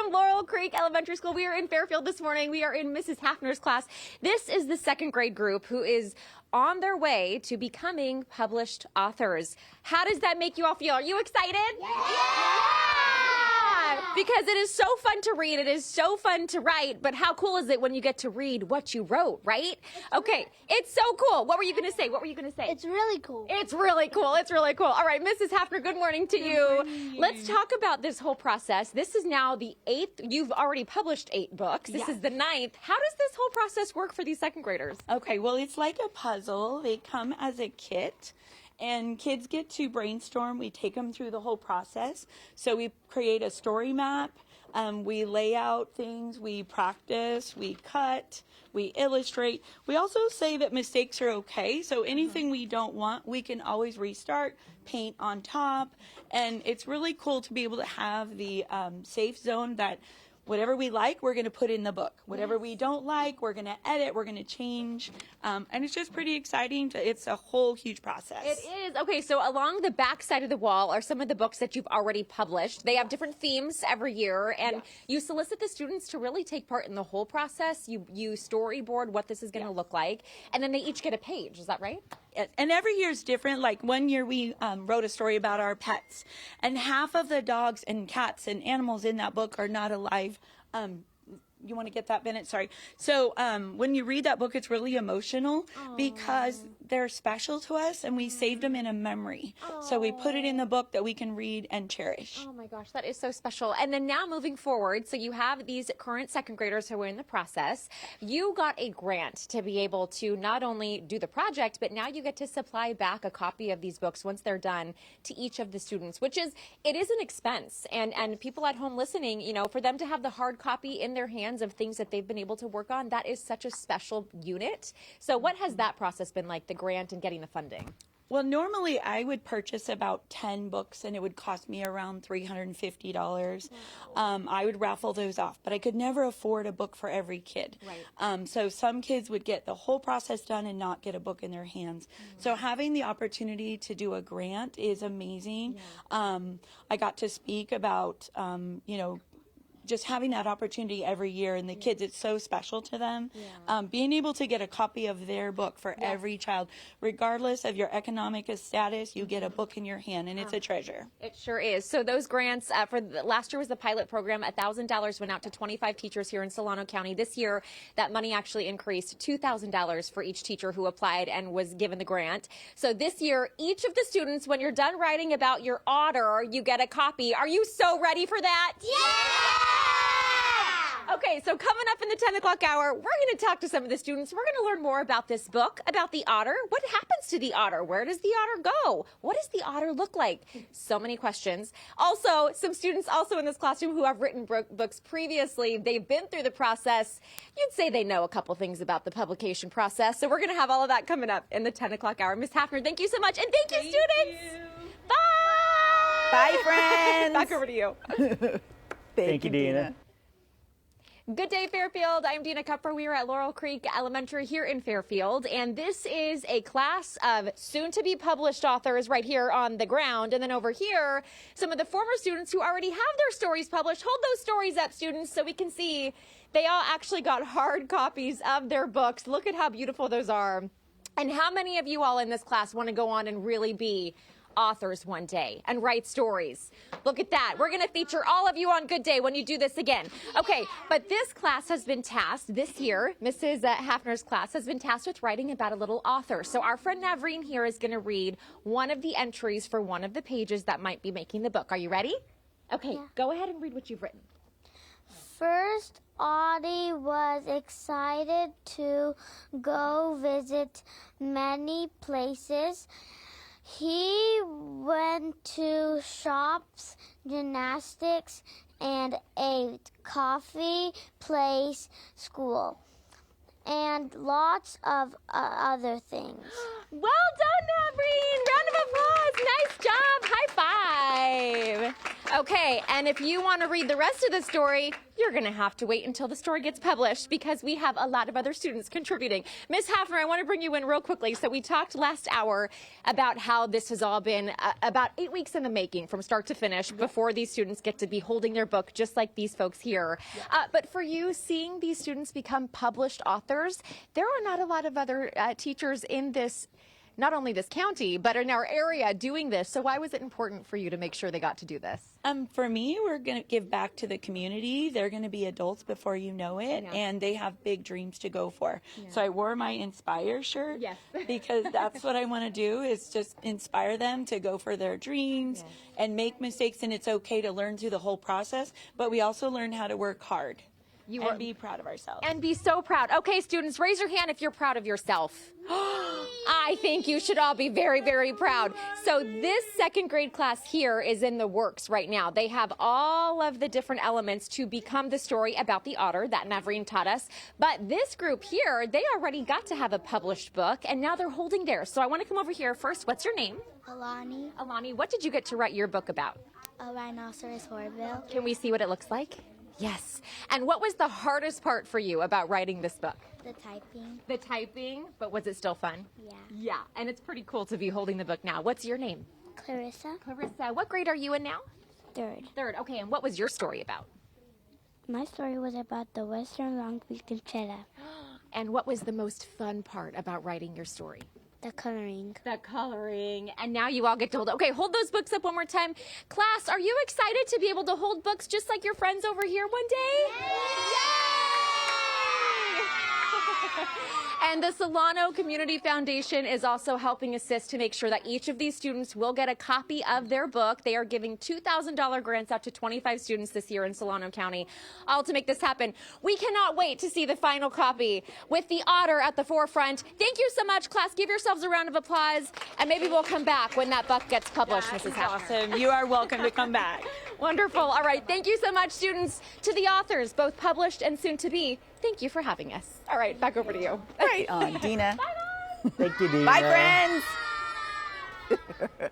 from Laurel Creek Elementary School. We are in Fairfield this morning. We are in Mrs. Hafner's class. This is the second grade group who is on their way to becoming published authors. How does that make you all feel? Are you excited? Yeah! Because it is so fun to read, it is so fun to write, but how cool is it when you get to read what you wrote, right? Okay, it's so cool. What were you going to say? What were you going to say? It's really cool. It's really cool. It's really cool. All right, Mrs. Hafner, good morning to you. Morning. Let's talk about this whole process. This is now the 8th. You've already published 8 books. This is the 9th. How does this whole process work for these second graders? Okay, well, it's like a puzzle. They come as a kit. And kids get to brainstorm. We take them through the whole process. So we create a story map. We lay out things. We practice. We cut. We illustrate. We also say that mistakes are okay. So anything we don't want, we can always restart, paint on top. And it's really cool to be able to have the safe zone that whatever we like, we're going to put in the book. Whatever we don't like, we're going to edit, we're going to change. And it's just pretty exciting. It's a whole huge process. It is. Okay, so along the back side of the wall are some of the books that you've already published. They have different themes every year, and you solicit the students to really take part in the whole process. You storyboard what this is going to look like, and then they each get a page. Is that right? And every year is different. Like one year we wrote a story about our pets, and half of the dogs and cats and animals in that book are not alive. You want to get that, Bennett? Sorry. So when you read that book, it's really emotional because they're special to us, and we saved them in a memory. So we put it in the book that we can read and cherish. Oh my gosh, that is so special. And then now moving forward, so you have these current second graders who are in the process. You got a grant to be able to not only do the project, but now you get to supply back a copy of these books once they're done to each of the students, which is, it is an expense. And people at home listening, you know, for them to have the hard copy in their hands of things that they've been able to work on, that is such a special unit. So what has that process been like, the grant and getting the funding? Well, normally I would purchase about 10 books, and it would cost me around $350. I would raffle those off, but I could never afford a book for every kid. Right. So some kids would get the whole process done and not get a book in their hands. So having the opportunity to do a grant is amazing. I got to speak about, you know, just having that opportunity every year, and the kids, it's so special to them. Being able to get a copy of their book for every child, regardless of your economic status, you get a book in your hand, and it's a treasure. It sure is. So those grants, last year was the pilot program, $1,000 went out to 25 teachers here in Solano County. This year, that money actually increased to $2,000 for each teacher who applied and was given the grant. So this year, each of the students, when you're done writing about your otter, you get a copy. Are you so ready for that? Yeah! Okay, so coming up in the 10 o'clock hour, we're going to talk to some of the students. We're going to learn more about this book, about the otter. What happens to the otter? Where does the otter go? What does the otter look like? So many questions. Also, some students also in this classroom who have written books previously. They've been through the process. You'd say they know a couple things about the publication process. So we're going to have all of that coming up in the 10 o'clock hour. Ms. Hafner, thank you so much. And thank you, students. Bye. Bye, friends. Back over to you. Thank you, Dina. Good day, Fairfield. I'm Dina Kupfer. We are at Laurel Creek Elementary here in Fairfield, and this is a class of soon-to-be published authors right here on the ground. And then over here, some of the former students who already have their stories published. Hold those stories up, students, so we can see they all actually got hard copies of their books. Look at how beautiful those are. And how many of you all in this class want to go on and really be authors one day and write stories? Look at that. We're going to feature all of you on Good Day when you do this again. Okay, but this class has been tasked this year. Mrs. Hafner's class has been tasked with writing about a little author. So our friend Navreen here is going to read one of the entries for one of the pages that might be making the book. Are you ready? Okay, go ahead and read what you've written. First, Audie was excited to go visit many places. He went to shops, gymnastics, and a coffee place, school, and lots of other things. Well done, Navreen. Round of applause. Nice job. High five. Okay, and if you want to read the rest of the story, you're going to have to wait until the story gets published because we have a lot of other students contributing. Miss Hafner, I want to bring you in real quickly. So we talked last hour about how this has all been about 8 weeks in the making from start to finish before these students get to be holding their book just like these folks here. But for you, seeing these students become published authors, there are not a lot of other teachers in this, not only this county, but in our area doing this. So why was it important for you to make sure they got to do this? For me, we're going to give back to the community. They're going to be adults before you know it, and they have big dreams to go for. So I wore my Inspire shirt because that's what I want to do, is just inspire them to go for their dreams and make mistakes, and it's okay to learn through the whole process, but we also learn how to work hard. And be proud of ourselves. And be so proud. Okay, students, raise your hand if you're proud of yourself. I think you should all be very, very proud. So this second grade class here is in the works right now. They have all of the different elements to become the story about the otter that Navreen taught us. But this group here, they already got to have a published book, and now they're holding theirs. So I want to come over here first. What's your name? Alani, Alani, what did you get to write your book about? a rhinoceros hornbill. Can we see what it looks like? Yes. And what was the hardest part for you about writing this book? The typing. The typing, but was it still fun? Yeah. Yeah, and it's pretty cool to be holding the book now. What's your name? Clarissa. Clarissa. What grade are you in now? Third. Third. Okay, and what was your story about? My story was about the western long-beaked cheetah. And what was the most fun part about writing your story? The coloring. The coloring. And now you all get to hold. Okay, hold those books up one more time. Class, are you excited to be able to hold books just like your friends over here one day? Yay! And the Solano Community Foundation is also helping assist to make sure that each of these students will get a copy of their book. They are giving $2,000 grants out to 25 students this year in Solano County, all to make this happen. We cannot wait to see the final copy with the otter at the forefront. Thank you so much, class. Give yourselves a round of applause, and maybe we'll come back when that book gets published, Mrs. Hafner. Awesome. You are welcome to come back. Wonderful. All right. Thank you so much, students. To the authors, both published and soon to be, thank you for having us. All right, back over to you. Right on, Dina. Bye-bye. Thank you, Dina. Bye, friends.